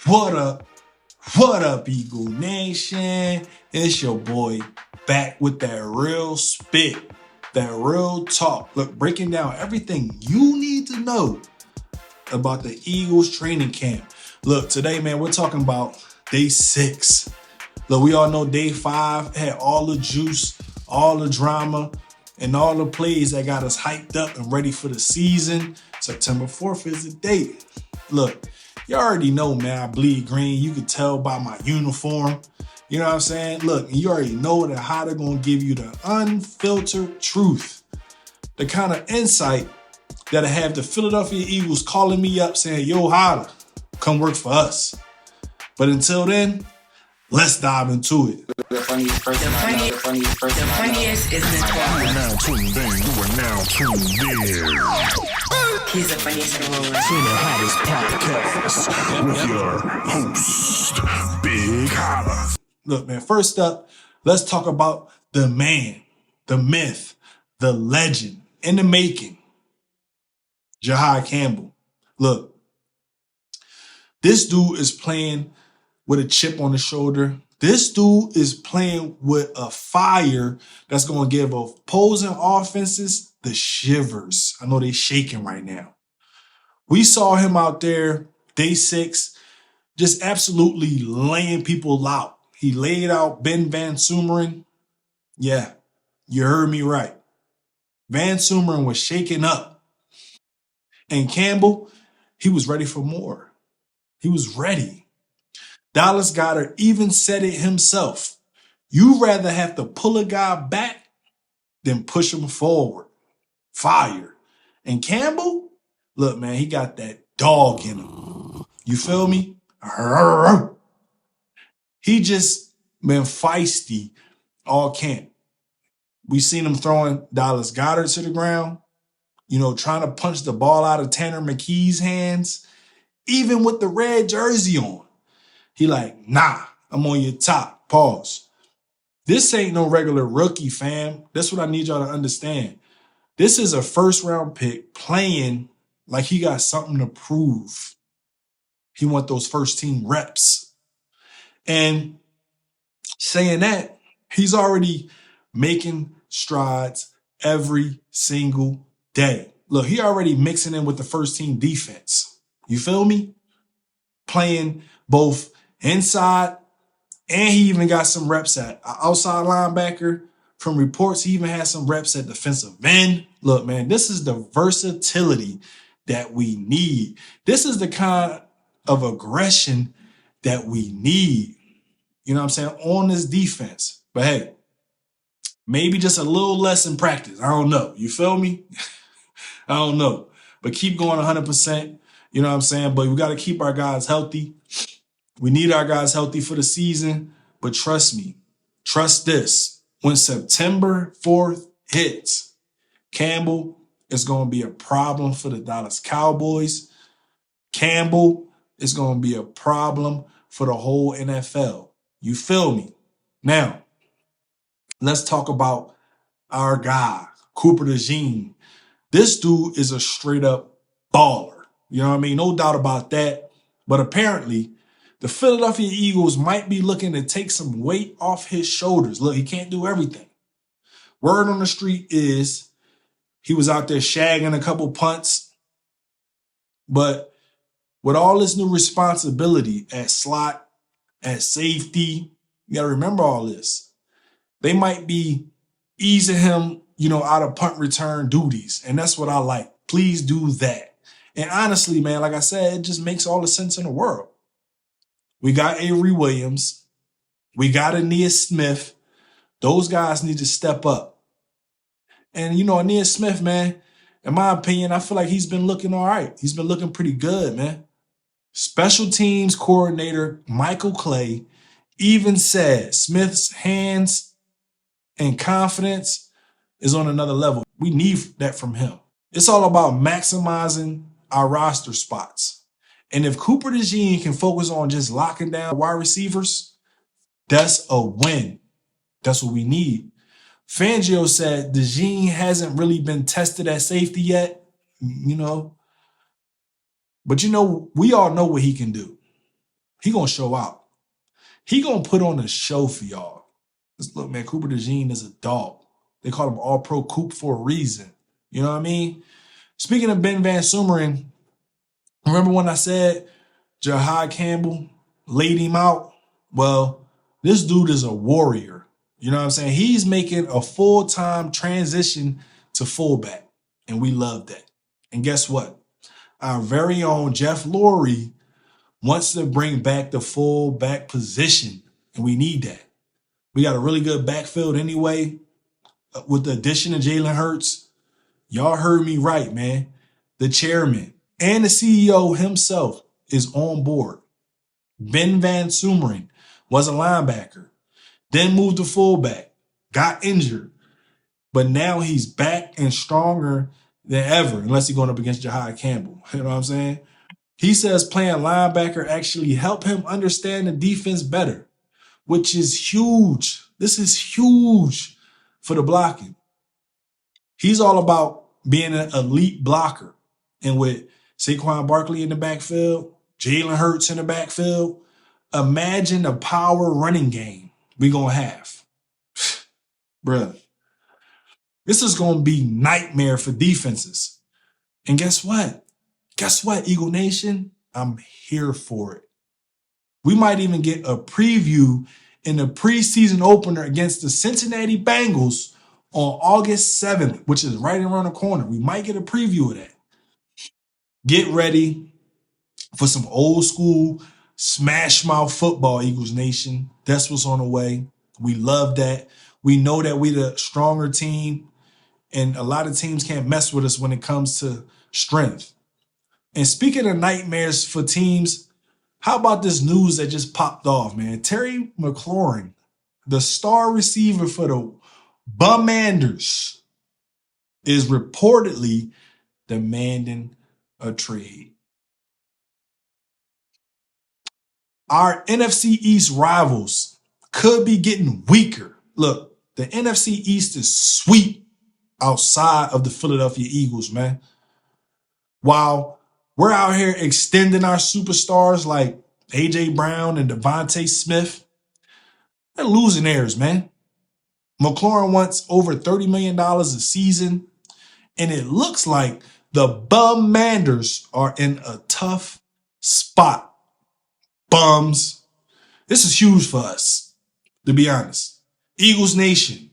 What up? What up, Eagle Nation? It's your boy back with that real spit, that real talk. Look, breaking down everything you need to know about the Eagles training camp. Look, today, man, we're talking about day 6. Look, we all know day 5 had all the juice, all the drama, and all the plays that got us hyped up and ready for the season. September 4th is the date. Look, you already know, man, I bleed green. You can tell by my uniform. You know what I'm saying? Look, you already know that how they're going to give you the unfiltered truth. The kind of insight that'll have the Philadelphia Eagles calling me up saying, yo, Holla, come work for us. But until then, let's dive into it. The funniest is in the You are now tuned in. You are now tuned in He's the funniest in the world. to the hottest podcast with your host, Big Holla. Look, man, first up, let's talk about the man, the myth, the legend in the making, Jihaad Campbell. Look, this dude is playing with a chip on his shoulder. This dude is playing with a fire that's going to give opposing offenses the shivers. I know they're shaking right now. We saw him out there day 6, just absolutely laying people out. He laid out Ben VanSumeren. Yeah, you heard me right. VanSumeren was shaking up. And Campbell, he was ready for more. He was ready. Dallas Goedert even said it himself. You rather have to pull a guy back than push him forward. Fire. And Campbell, look, man, he got that dog in him. You feel me? He just been feisty all camp. We seen him throwing Dallas Goedert to the ground, trying to punch the ball out of Tanner McKee's hands, even with the red jersey on. He like, nah, I'm on your top. Pause. This ain't no regular rookie, fam. That's what I need y'all to understand. This is a first-round pick playing like he got something to prove. He want those first-team reps. And saying that, he's already making strides every single day. Look, he already mixing in with the first-team defense. You feel me? Playing both inside, and he even got some reps at outside linebacker. From reports, he even had some reps at defensive end. Look, man, this is the versatility that we need. This is the kind of aggression that we need, you know what I'm saying, on this defense. But hey, maybe just a little less in practice. I don't know. You feel me? I don't know. But keep going 100%. You know what I'm saying? But we got to keep our guys healthy. We need our guys healthy for the season. But trust me, trust this. When September 4th hits, Campbell is going to be a problem for the Dallas Cowboys. Campbell is going to be a problem for the whole NFL. You feel me? Now, let's talk about our guy, Cooper DeJean. This dude is a straight up baller. You know what I mean? No doubt about that. But apparently, the Philadelphia Eagles might be looking to take some weight off his shoulders. Look, he can't do everything. Word on the street is he was out there shagging a couple punts. But with all this new responsibility at slot, at safety, you got to remember all this. They might be easing him, out of punt return duties. And that's what I like. Please do that. And honestly, man, like I said, it just makes all the sense in the world. We got Avery Williams. We got Aeneas Smith. Those guys need to step up. And, Aeneas Smith, man, in my opinion, I feel like he's been looking all right. He's been looking pretty good, man. Special teams coordinator Michael Clay even said Smith's hands and confidence is on another level. We need that from him. It's all about maximizing our roster spots. And if Cooper DeJean can focus on just locking down wide receivers, that's a win. That's what we need. Fangio said DeJean hasn't really been tested at safety yet, But we all know what he can do. He gonna show out. He gonna put on a show for y'all. Just look, man, Cooper DeJean is a dog. They call him All-Pro Coop for a reason. You know what I mean? Speaking of Ben VanSumeren, remember when I said Jihaad Campbell laid him out? Well, this dude is a warrior. You know what I'm saying? He's making a full-time transition to fullback, and we love that. And guess what? Our very own Jeff Lurie wants to bring back the fullback position, and we need that. We got a really good backfield anyway with the addition of Jalen Hurts. Y'all heard me right, man. The chairman and the CEO himself is on board. Ben VanSumeren was a linebacker, then moved to fullback, got injured, but now he's back and stronger than ever, unless he's going up against Jihaad Campbell. You know what I'm saying? He says playing linebacker actually helped him understand the defense better, which is huge. This is huge for the blocking. He's all about being an elite blocker. And with Saquon Barkley in the backfield, Jalen Hurts in the backfield, imagine the power running game we're going to have. Bruh, this is going to be nightmare for defenses. And guess what? Guess what, Eagle Nation? I'm here for it. We might even get a preview in the preseason opener against the Cincinnati Bengals on August 7th, which is right around the corner. We might get a preview of that. Get ready for some old school smash mouth football, Eagles Nation. That's what's on the way. We love that. We know that we're the stronger team, and a lot of teams can't mess with us when it comes to strength. And speaking of nightmares for teams, how about this news that just popped off, man? Terry McLaurin, the star receiver for the Bummanders, is reportedly demanding a trade. Our NFC East rivals could be getting weaker. Look, the NFC East is sweet outside of the Philadelphia Eagles, man. While we're out here extending our superstars like A.J. Brown and Devontae Smith, they're losing theirs, man. McLaurin wants over $30 million a season, and it looks like the Bummanders are in a tough spot. Bums. This is huge for us, to be honest. Eagles Nation,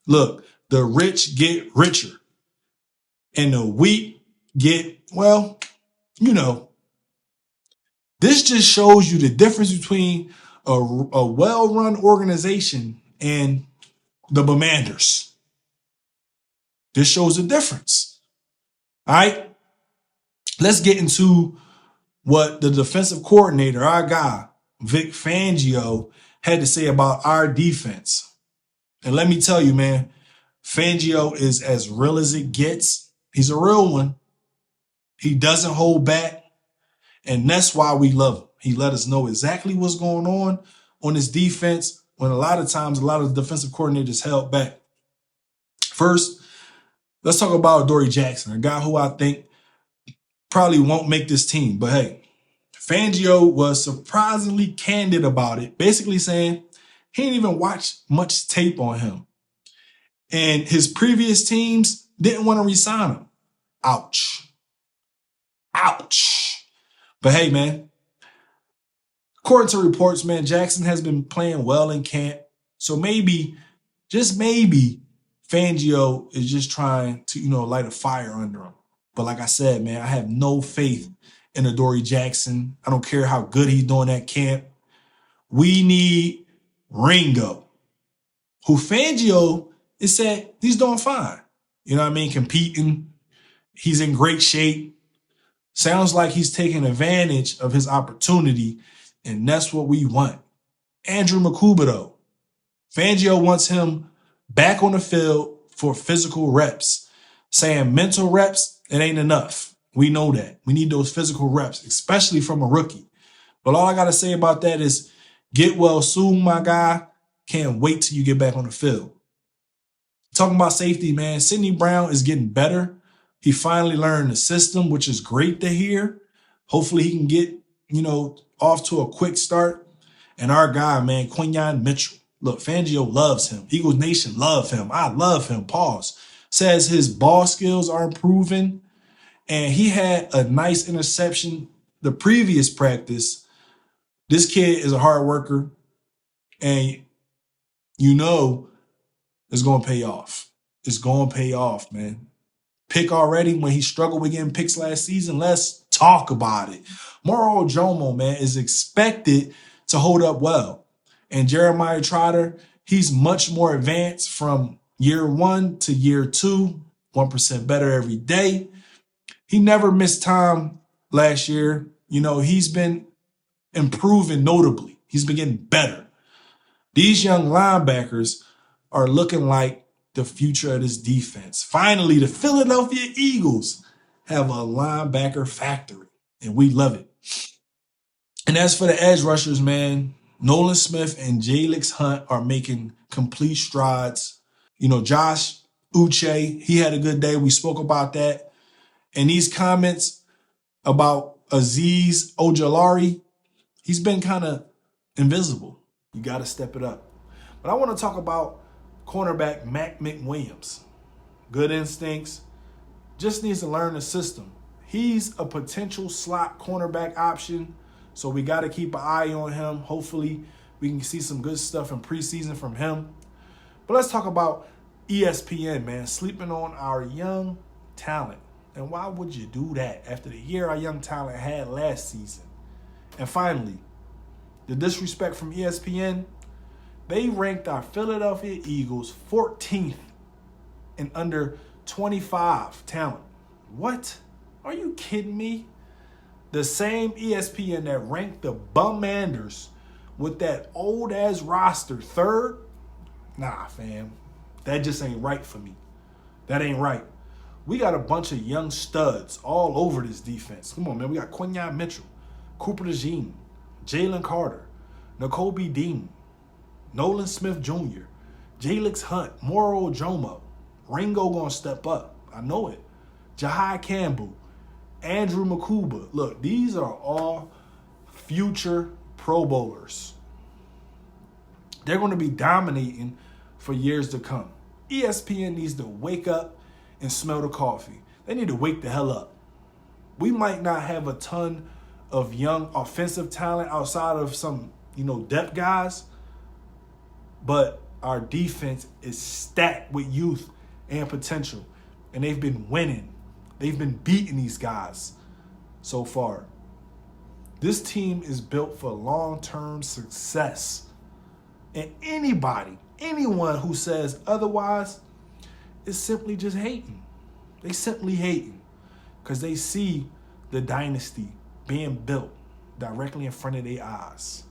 look, the rich get richer, and the weak get, well, you know. This just shows you the difference between a well-run organization and the Bummanders. This shows the difference. All right? Let's get into what the defensive coordinator, our guy, Vic Fangio, had to say about our defense. And let me tell you, man, Fangio is as real as it gets. He's a real one. He doesn't hold back. And that's why we love him. He let us know exactly what's going on his defense when a lot of times a lot of the defensive coordinators held back. First, let's talk about Dory Jackson, a guy who I think probably won't make this team. But hey, Fangio was surprisingly candid about it, basically saying he didn't even watch much tape on him. And his previous teams didn't want to re-sign him. Ouch. Ouch. But hey, man, according to reports, man, Jackson has been playing well in camp. So maybe, just maybe, Fangio is just trying to, light a fire under him. But like I said, man, I have no faith in Adoree Jackson. I don't care how good he's doing at camp. We need Ringo, who Fangio is said he's doing fine. You know what I mean? Competing. He's in great shape. Sounds like he's taking advantage of his opportunity, and that's what we want. Andrew Makuba, Fangio wants him back on the field for physical reps, saying mental reps, it ain't enough. We know that. We need those physical reps, especially from a rookie. But all I got to say about that is get well soon, my guy. Can't wait till you get back on the field. Talking about safety, man, Sidney Brown is getting better. He finally learned the system, which is great to hear. Hopefully he can get, off to a quick start. And our guy, man, Quinyon Mitchell. Look, Fangio loves him. Eagles Nation love him. I love him. Pause. Says his ball skills are improving. And he had a nice interception the previous practice. This kid is a hard worker. And it's going to pay off. It's going to pay off, man. Pick already when he struggled with getting picks last season. Let's talk about it. Moro Ojomo, man, is expected to hold up well. And Jeremiah Trotter, he's much more advanced from year 1 to year 2, 1% better every day. He never missed time last year. He's been improving notably. He's been getting better. These young linebackers are looking like the future of this defense. Finally, the Philadelphia Eagles have a linebacker factory, and we love it. And as for the edge rushers, man, Nolan Smith and Jalen Hunt are making complete strides. Josh Uche, he had a good day. We spoke about that. And these comments about Azeez Ojulari, he's been kind of invisible. You got to step it up. But I want to talk about cornerback Mac McWilliams. Good instincts. Just needs to learn the system. He's a potential slot cornerback option, so we got to keep an eye on him. Hopefully, we can see some good stuff in preseason from him. But let's talk about ESPN, man, sleeping on our young talent. And why would you do that after the year our young talent had last season? And finally, the disrespect from ESPN, they ranked our Philadelphia Eagles 14th in under 25 talent. What? Are you kidding me? The same ESPN that ranked the Bum-Manders with that old-ass roster third? Nah, fam. That just ain't right for me. That ain't right. We got a bunch of young studs all over this defense. Come on, man. We got Quinyon Mitchell, Cooper DeJean, Jalen Carter, Nakobe Dean, Nolan Smith Jr., Jalen Hunt, Moro Ojomo. Ringo gonna step up. I know it. Jihaad Campbell, Andrew Makuba. Look, these are all future Pro Bowlers. They're going to be dominating for years to come. ESPN needs to wake up and smell the coffee. They need to wake the hell up. We might not have a ton of young offensive talent outside of some, depth guys, but our defense is stacked with youth and potential, and they've been winning. They've been beating these guys so far. This team is built for long-term success. And anyone who says otherwise is simply just hating. They simply hating because they see the dynasty being built directly in front of their eyes.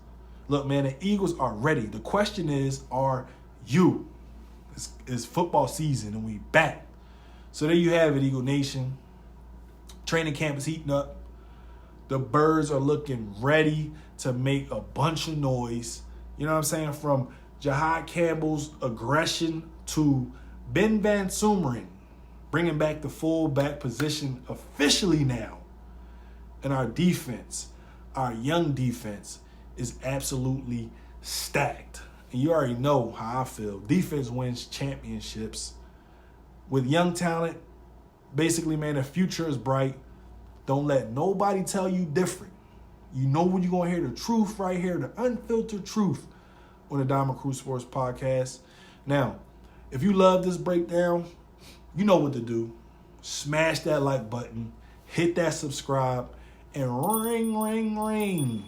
Look, man, the Eagles are ready. The question is, are you? It's football season and we back. So there you have it, Eagle Nation. Training camp is heating up. The birds are looking ready to make a bunch of noise. You know what I'm saying? From Jihaad Campbell's aggression to Ben VanSumeren bringing back the fullback position officially now. And our defense, our young defense, is absolutely stacked. And you already know how I feel. Defense wins championships. With young talent, basically, man, the future is bright. Don't let nobody tell you different. You know when you're going to hear the truth right here, the unfiltered truth on the Diamond Crew Sports Podcast. Now, if you love this breakdown, you know what to do. Smash that like button, hit that subscribe, and ring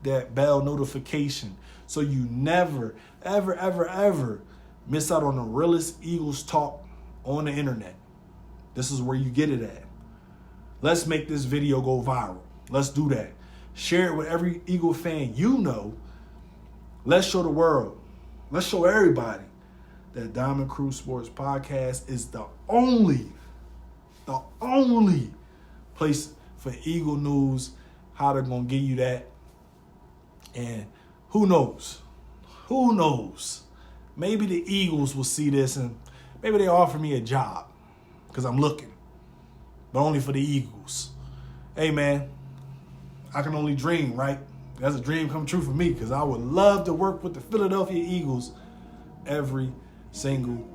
that bell notification so you never, ever miss out on the realest Eagles talk on the internet. This is where you get it at. Let's make this video go viral. Let's do that. Share it with every Eagle fan you know. Let's show the world. Let's show everybody that Diamond Crew Sports Podcast is the only place for Eagle news, how they're going to give you that. And who knows? Maybe the Eagles will see this and maybe they offer me a job because I'm looking, but only for the Eagles. Hey, man, I can only dream, right? That's a dream come true for me because I would love to work with the Philadelphia Eagles every single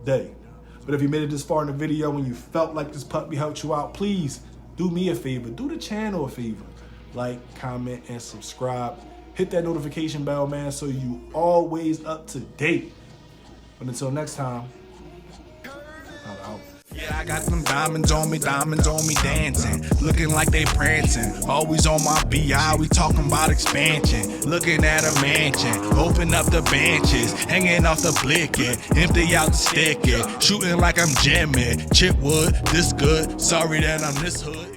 day. But if you made it this far in the video and you felt like this puppy helped you out, please do me a favor. Do the channel a favor. Like, comment, and subscribe. Hit that notification bell, man, so you always up to date. But until next time, I'm out. Yeah, I got them diamonds on me dancing, looking like they prancing. Always on my BI, we talking about expansion. Looking at a mansion, open up the benches, hanging off the blicking, empty out the sticky, shooting like I'm jamming. Chipwood, this good, sorry that I'm this hood.